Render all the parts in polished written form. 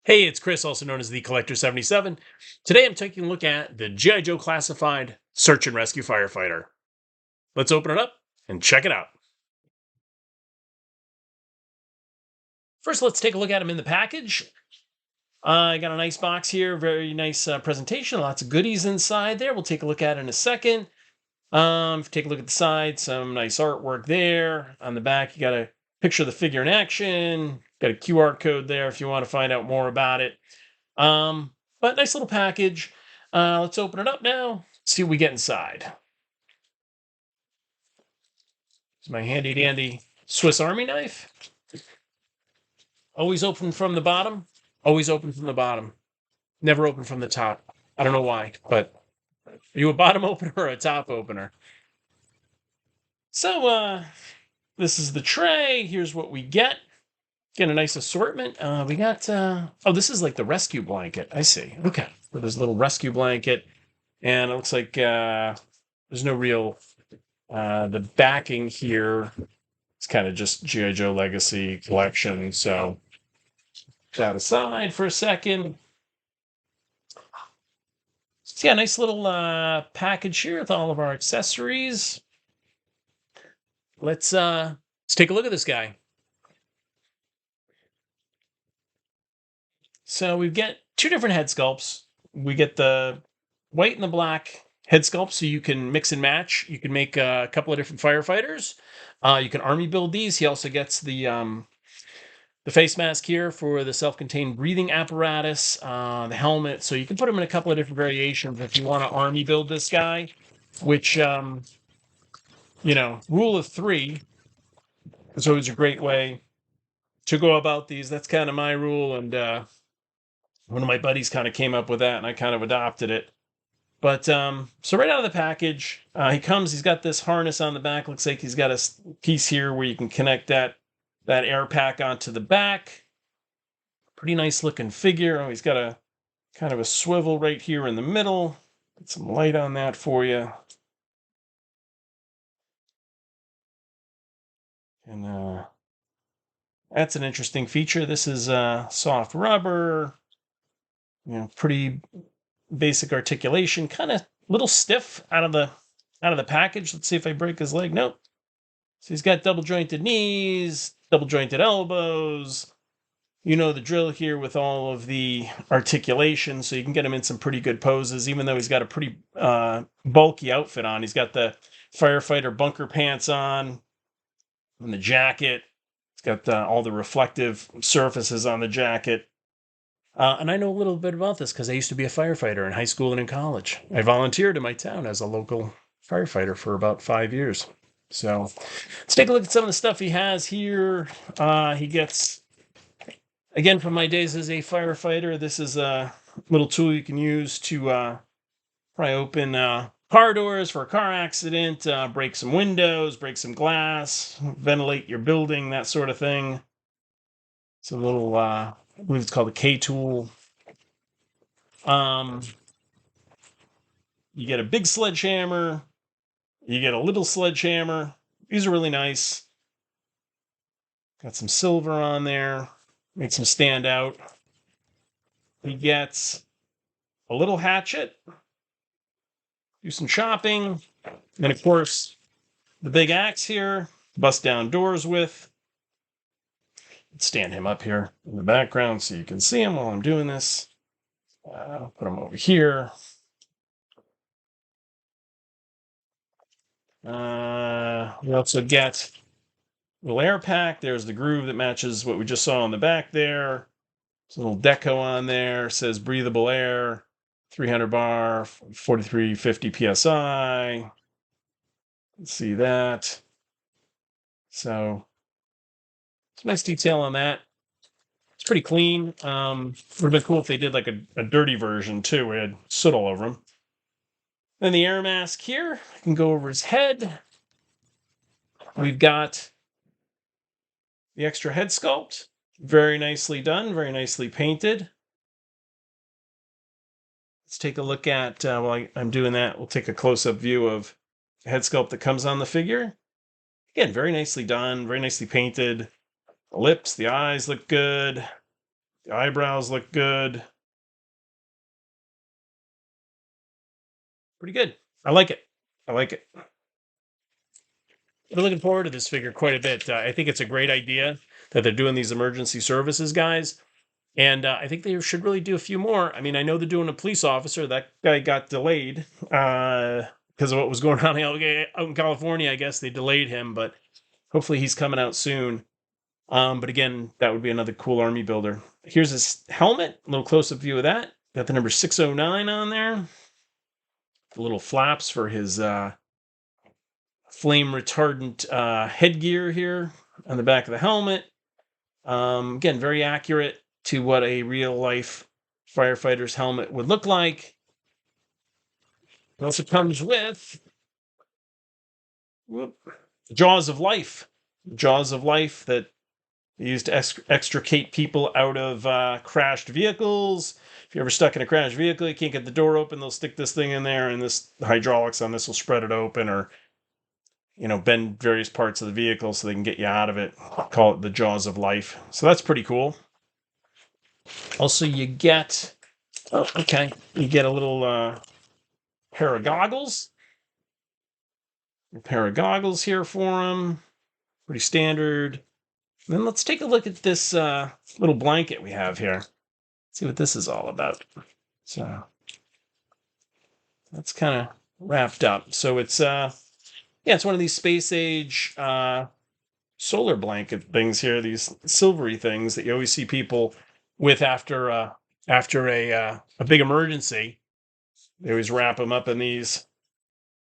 Hey, it's Chris, also known as the Collector 77. Today I'm taking a look at the G.I. Joe Classified Search and Rescue Firefighter. Let's open it up and check it out. First, let's take a look at him in the package. I got a nice box here, very nice presentation, lots of goodies inside there. We'll take a look at it in a second. Take a look at the side, some nice artwork there. On the back, you got a picture of the figure in action. Got a QR code there if you want to find out more about it. But nice little package. Let's open it up now. See what we get inside. It's my handy dandy Swiss Army knife. Always open from the bottom. Always open from the bottom. Never open from the top. I don't know why, but are you a bottom opener or a top opener? So, this is the tray. Here's what we get. Get a nice assortment. We got, oh, this is like the rescue blanket. I see. Okay. So there's a little rescue blanket. And it looks like there's no real, the backing here. It's kind of just G.I. Joe Legacy Collection. So, put that aside for a second. So, yeah, nice little package here with all of our accessories. Let's take a look at this guy. So we get two different head sculpts. We get the white and the black head sculpt, so you can mix and match. You can make a couple of different firefighters. You can army build these. He also gets the face mask here for the self-contained breathing apparatus, the helmet. So you can put them in a couple of different variations if you want to army build this guy, which, rule of three is always a great way to go about these. That's kind of my rule. And one of my buddies kind of came up with that and I kind of adopted it. But so right out of the package, he's got this harness on the back. Looks like he's got a piece here where you can connect that air pack onto the back. Pretty nice looking figure. Oh, he's got a kind of a swivel right here in the middle. Get some light on that for you. And that's an interesting feature. This is soft rubber, pretty basic articulation, kind of little stiff out of the package. Let's see if I break his leg. Nope. So he's got double jointed knees, double jointed elbows. You know the drill here with all of the articulation, so you can get him in some pretty good poses, even though he's got a pretty bulky outfit on. He's got the firefighter bunker pants on and the jacket. He's got all the reflective surfaces on the jacket. And I know a little bit about this because I used to be a firefighter in high school and in college. I volunteered in my town as a local firefighter for about 5 years. So let's take a look at some of the stuff he has here. He gets, again, from my days as a firefighter, this is a little tool you can use to pry open car doors for a car accident, break some windows, break some glass, ventilate your building, that sort of thing. It's a little, I believe it's called a K-tool. You get a big sledgehammer. You get a little sledgehammer. These are really nice. Got some silver on there. Makes them stand out. He gets a little hatchet. Do some chopping. And of course, the big axe here. Bust down doors with. Let's stand him up here in the background so you can see him while I'm doing this. Put him over here. We also get a little air pack. There's the groove that matches what we just saw on the back there. There's a little deco on there. It says breathable air, 300 bar, 4350 psi. Let's see that. So, some nice detail on that. It's pretty clean. Would have been cool if they did like a dirty version too, where it had soot all over him. Then the air mask here, I can go over his head. We've got the extra head sculpt. Very nicely done, very nicely painted. Let's take a look at, while I'm doing that, we'll take a close-up view of the head sculpt that comes on the figure. Again, very nicely done, very nicely painted. The lips, the eyes look good. The eyebrows look good. Pretty good. I like it. I like it. I'm looking forward to this figure quite a bit. I think it's a great idea that they're doing these emergency services guys. And I think they should really do a few more. I mean, I know they're doing a police officer. That guy got delayed because of what was going on out in California. I guess they delayed him, but hopefully he's coming out soon. But again, that would be another cool army builder. Here's his helmet. A little close-up view of that. Got the number 609 on there. The little flaps for his flame retardant headgear here on the back of the helmet. Again, very accurate to what a real life firefighter's helmet would look like. It also comes with jaws of life. Jaws of life that they use to extricate people out of crashed vehicles. If you're ever stuck in a crashed vehicle, you can't get the door open, they'll stick this thing in there, and the hydraulics on this will spread it open, or bend various parts of the vehicle so they can get you out of it. Call it the jaws of life. So that's pretty cool. Also, you get you get a little pair of goggles. A pair of goggles here for him. Pretty standard. And then let's take a look at this little blanket we have here. See what this is all about. So that's kind of wrapped up. So it's it's one of these space age solar blanket things here. These silvery things that you always see people with after a big emergency. They always wrap them up in these.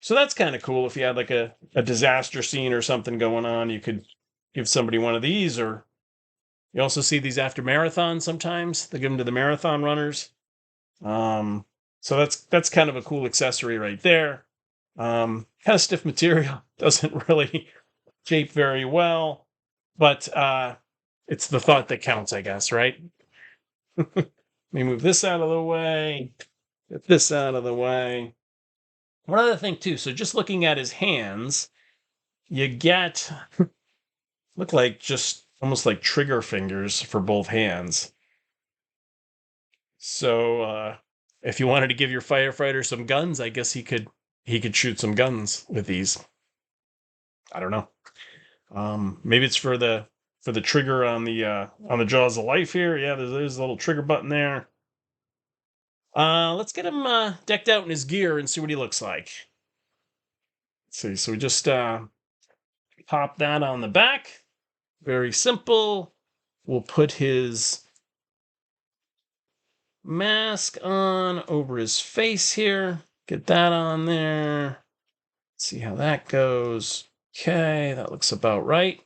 So that's kind of cool. If you had like a disaster scene or something going on, you could give somebody one of these. Or you also see these after marathons sometimes. They give them to the marathon runners. So that's kind of a cool accessory right there. Kind of stiff material. Doesn't really shape very well. But it's the thought that counts, I guess, right? Let me move this out of the way. Get this out of the way. One other thing, too. So just looking at his hands, you get look like just almost like trigger fingers for both hands. So if you wanted to give your firefighter some guns, I guess he could shoot some guns with these. I don't know. Maybe it's for the trigger on the jaws of life here. Yeah, there's a little trigger button there. Let's get him decked out in his gear and see what he looks like. Let's see. So we just pop that on the back. Very simple. We'll put his mask on over his face here. Get that on there. See how that goes. Okay, that looks about right.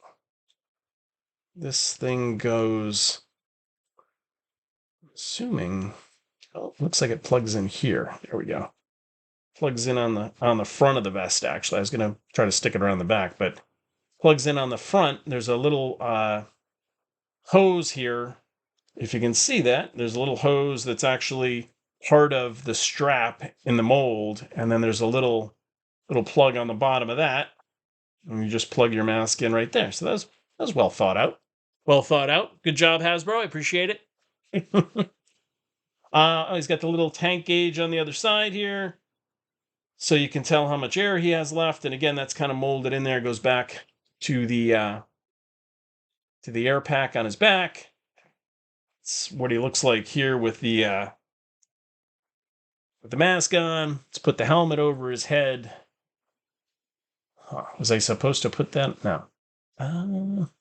This thing goes, assuming, looks like it plugs in here. There we go. Plugs in on the front of the vest, actually. I was going to try to stick it around the back, but plugs in on the front. There's a little hose here. If you can see that, there's a little hose that's actually part of the strap in the mold, and then there's a little plug on the bottom of that, and you just plug your mask in right there. So that was well thought out. Well thought out. Good job, Hasbro. I appreciate it. He's got the little tank gauge on the other side here, so you can tell how much air he has left. And again, that's kind of molded in there. It goes back to the air pack on his back. It's what he looks like here with the mask on. Let's put the helmet over his head. Was I supposed to put that? No.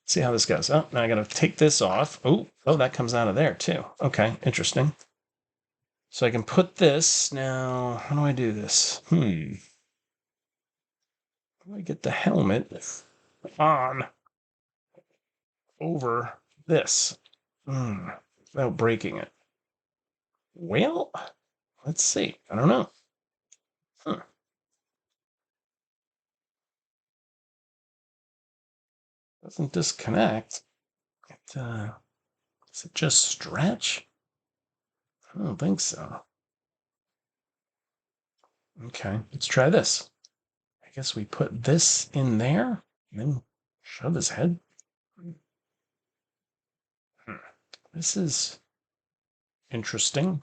See how this goes. Oh, now I got to take this off. Oh, that comes out of there too. Okay, interesting. So I can put this now. How do I do this? How do I get the helmet on over this without breaking it? Well, let's see. I don't know. Doesn't disconnect. Does it just stretch? I don't think so. Okay, let's try this. I guess we put this in there and then shove his head. This is Interesting.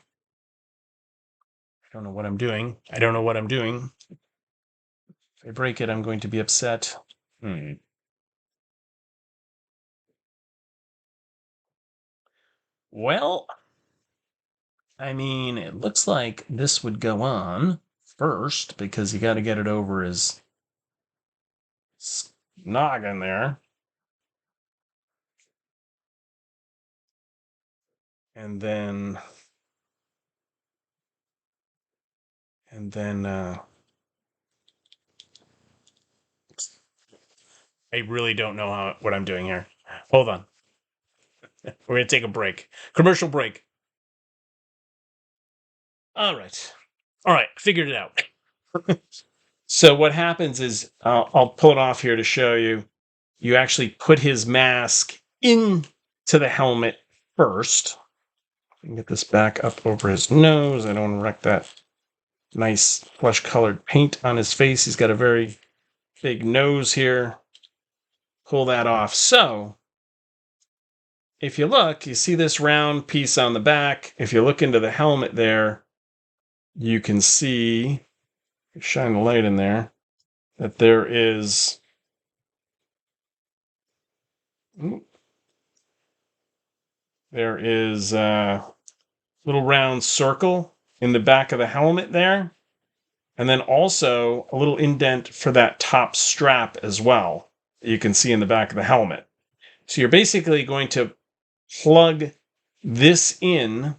I don't know what I'm doing. I don't know what I'm doing. If I break it, I'm going to be upset. Well, I mean, it looks like this would go on first because you got to get it over his noggin there. And then I really don't know what I'm doing here. Hold on. We're going to take a break. Commercial break. All right. All right. Figured it out. So what happens is I'll pull it off here to show you. You actually put his mask into the helmet first. I can get this back up over his nose. I don't want to wreck that nice flesh-colored paint on his face. He's got a very big nose here. Pull that off. So if you look, you see this round piece on the back. If you look into the helmet there, you can see, shine the light in there, that there is a little round circle in the back of the helmet there. And then also a little indent for that top strap as well, that you can see in the back of the helmet. So you're basically going to plug this in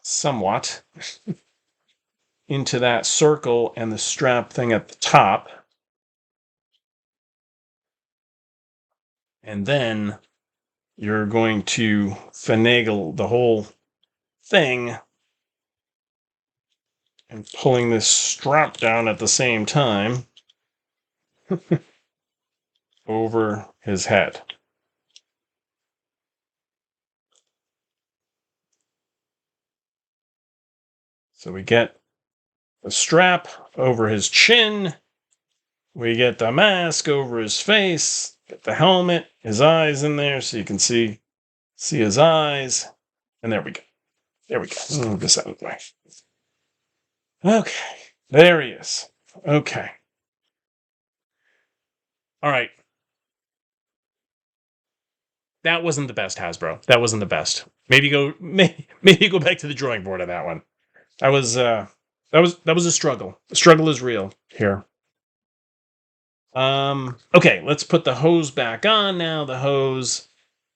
somewhat into that circle and the strap thing at the top. And then you're going to finagle the whole thing and pulling this strap down at the same time over his head. So we get the strap over his chin. We get the mask over his face. Get the helmet, his eyes in there so you can see his eyes. And there we go. There we go. Move this out of the way. Okay. There he is. Okay. All right. That wasn't the best, Hasbro. That wasn't the best. Maybe go back to the drawing board on that one. That was a struggle. The struggle is real here. Okay, let's put the hose back on now. The hose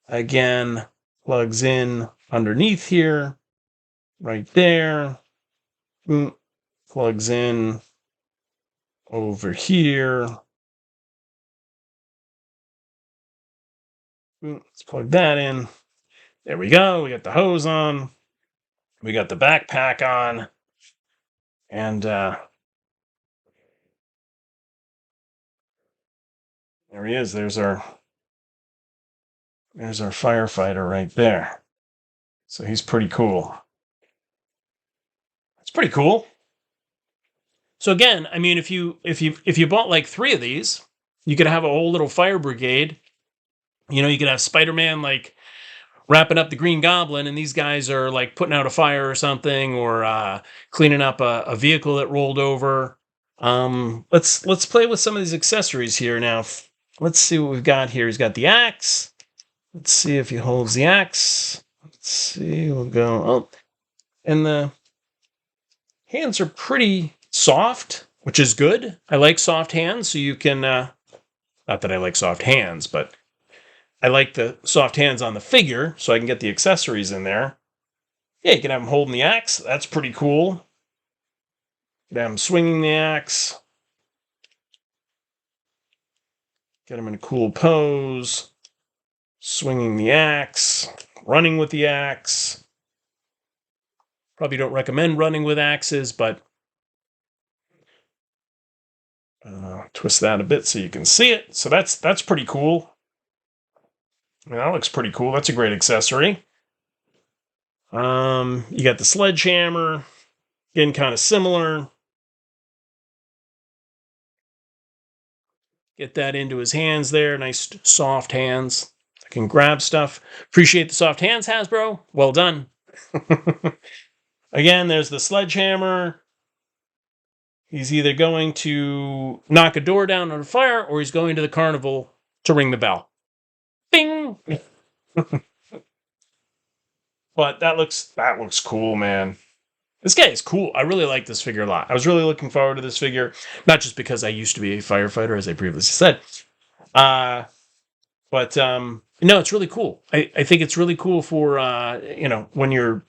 again plugs in underneath here, right there. Plugs in over here. Let's plug that in. There we go. We got the hose on. We got the backpack on. And there he is. There's our firefighter right there. So he's pretty cool. It's pretty cool. So again, I mean, if you bought like 3 of these, you could have a whole little fire brigade. You know, you could have Spider-Man like wrapping up the Green Goblin, and these guys are like putting out a fire or something, or cleaning up a vehicle that rolled over. Let's play with some of these accessories here now. Let's see what we've got here. He's got the axe. Let's see if he holds the axe. Let's see. We'll go. Oh, and the hands are pretty soft, which is good. I like soft hands, so you can. Not that I like soft hands, but I like the soft hands on the figure, so I can get the accessories in there. Yeah, you can have him holding the axe. That's pretty cool. You can have him swinging the axe. Get him in a cool pose. Swinging the axe. Running with the axe. Probably don't recommend running with axes, but twist that a bit so you can see it. So that's pretty cool. I mean, that looks pretty cool. That's a great accessory. You got the sledgehammer. Again, kind of similar. Get that into his hands there. Nice soft hands. I can grab stuff. Appreciate the soft hands, Hasbro. Well done. Again, there's the sledgehammer. He's either going to knock a door down on fire or he's going to the carnival to ring the bell. Ding! But that looks cool, man. This guy is cool. I really like this figure a lot. I was really looking forward to this figure, not just because I used to be a firefighter, as I previously said, but no, it's really cool. I think it's really cool for when you're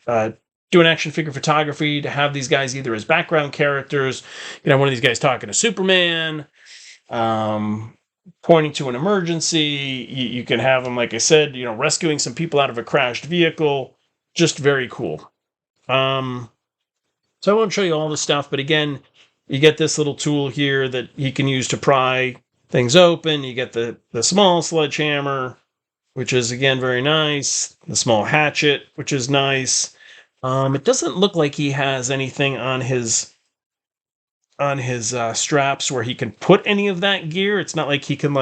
doing action figure photography to have these guys either as background characters. One of these guys talking to Superman, pointing to an emergency. You can have them, like I said, rescuing some people out of a crashed vehicle. Just very cool. So I won't show you all the stuff, but again, you get this little tool here that he can use to pry things open. You get the small sledgehammer, which is, again, very nice. The small hatchet, which is nice. It doesn't look like he has anything on his straps where he can put any of that gear. It's not like he can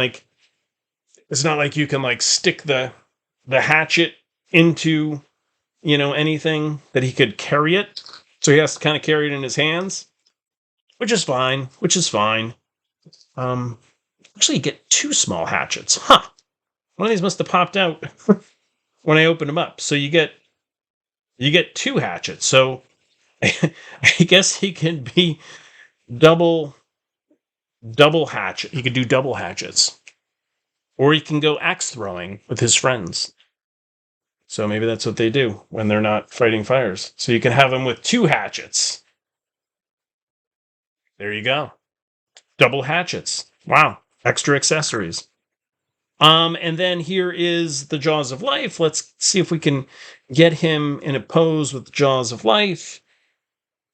it's not like you can stick the hatchet into, anything that he could carry it. So he has to kind of carry it in his hands, which is fine. Actually, you get 2 small hatchets. Huh. One of these must have popped out when I opened them up. So you get 2 hatchets. So I guess he can be double hatchet. He could do double hatchets. Or he can go axe throwing with his friends. So maybe that's what they do when they're not fighting fires. So you can have them with 2 hatchets. There you go. Double hatchets. Wow. Extra accessories. And then here is the Jaws of Life. Let's see if we can get him in a pose with the Jaws of Life.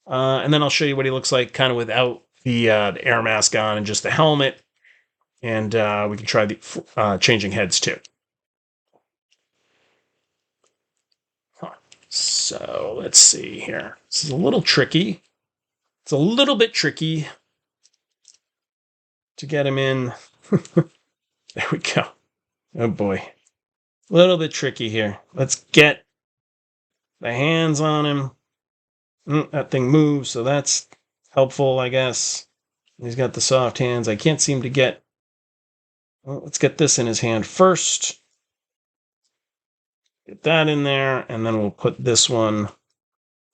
And then I'll show you what he looks like kind of without the air mask on and just the helmet. And we can try the changing heads too. So let's see here. This is a little tricky. It's a little bit tricky to get him in. There we go. Oh boy. A little bit tricky here. Let's get the hands on him. That thing moves, so that's helpful, I guess. He's got the soft hands. I can't seem to get... Well, let's get this in his hand first. Get that in there, and then we'll put this one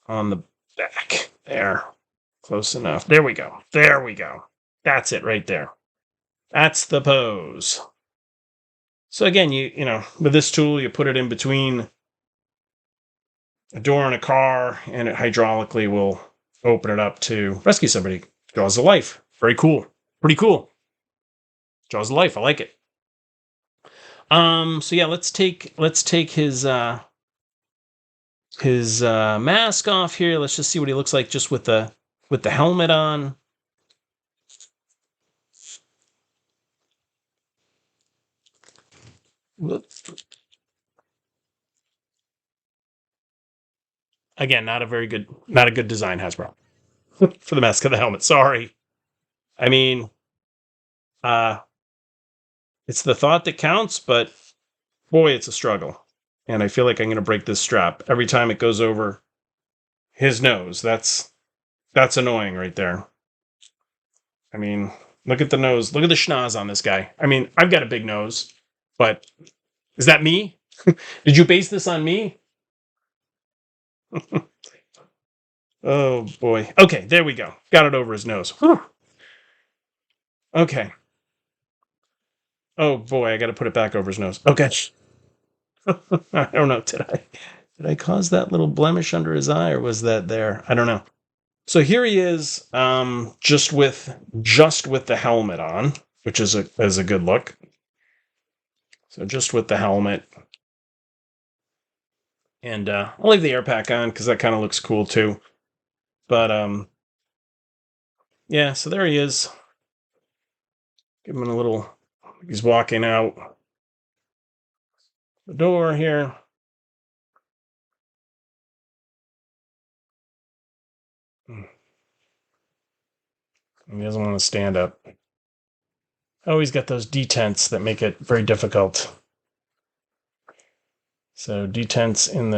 on the back. There. Close enough. There we go. There we go. That's it right there. That's the pose. So again, with this tool, you put it in between a door in a car, and it hydraulically will open it up to rescue somebody. Jaws of Life. Very cool. Pretty cool. Jaws of Life. I like it. So yeah, let's take his mask off here. Let's just see what he looks like just with the helmet on. Again, not a good design, Hasbro, for the mask of the helmet. Sorry. I mean, it's the thought that counts, but boy, it's a struggle. And I feel like I'm going to break this strap every time it goes over his nose. That's annoying right there. I mean, look at the nose. Look at the schnoz on this guy. I mean, I've got a big nose, but is that me? Did you base this on me? Oh, boy. Okay, there we go. Got it over his nose. Whew. Okay. Oh, boy, I got to put it back over his nose. Okay. I don't know. Did I cause that little blemish under his eye, or was that there? I don't know. So here he is, just with the helmet on, which is a good look. So just with the helmet. And I'll leave the air pack on because that kind of looks cool too. But yeah, so there he is. Give him a little... He's walking out the door here. He doesn't want to stand up. Oh, he's got those detents that make it very difficult. So detents in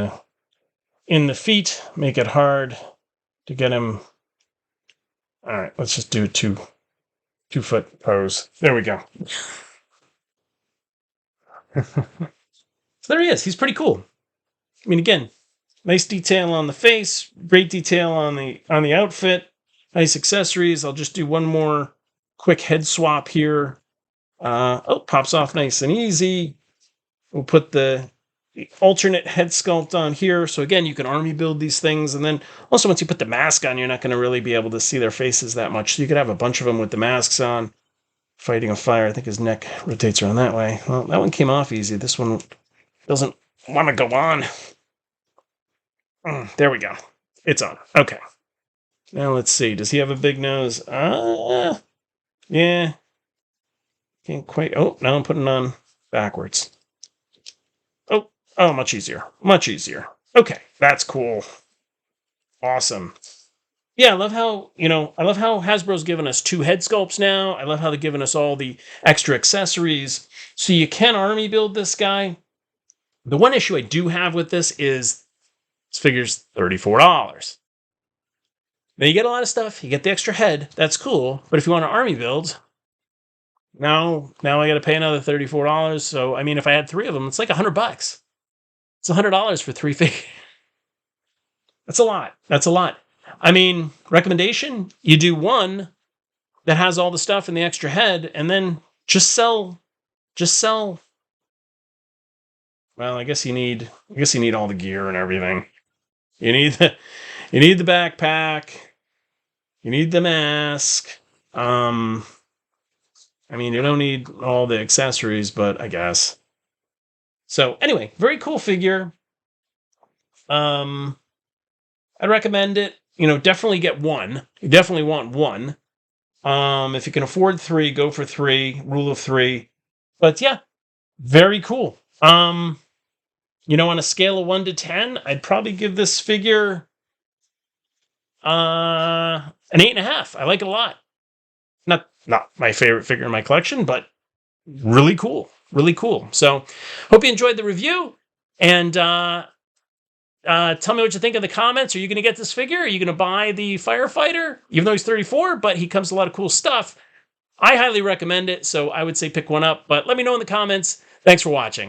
in the feet, make it hard to get him. All right, let's just do a 2-foot pose. There we go. So there he is. He's pretty cool. I mean, again, nice detail on the face, great detail on the outfit, nice accessories. I'll just do one more quick head swap here. Pops off nice and easy. We'll put the alternate head sculpt on here. So again, you can army build these things. And then also once you put the mask on, you're not going to really be able to see their faces that much. So you could have a bunch of them with the masks on, fighting a fire. I think his neck rotates around that way. Well, that one came off easy. This one doesn't want to go on. There we go. It's on. Okay. Now let's see. Does he have a big nose? Yeah. Can't quite. Oh, now I'm putting it on backwards. Oh, much easier. Much easier. Okay, that's cool. Awesome. Yeah, I love how Hasbro's given us 2 head sculpts now. I love how they're giving us all the extra accessories. So you can army build this guy. The one issue I do have with this is this figure's $34. Now you get a lot of stuff. You get the extra head. That's cool. But if you want an army build, now I got to pay another $34. So I mean, if I had 3 of them, it's like $100. It's $100 for 3 figures. That's a lot. That's a lot. I mean, recommendation, you do one that has all the stuff and the extra head, and then just sell. Well, I guess you need all the gear and everything. You need the backpack. You need the mask. I mean, you don't need all the accessories, but I guess. So anyway, very cool figure. I'd recommend it. Definitely get one. You definitely want one. If you can afford 3, go for 3. Rule of 3. But yeah, very cool. On a scale of 1 to 10, I'd probably give this figure an 8.5. I like it a lot. Not my favorite figure in my collection, but really cool. Really cool. So hope you enjoyed the review. And tell me what you think in the comments. Are you going to get this figure? Are you going to buy the firefighter? Even though he's 34, but he comes with a lot of cool stuff. I highly recommend it. So I would say pick one up. But let me know in the comments. Thanks for watching.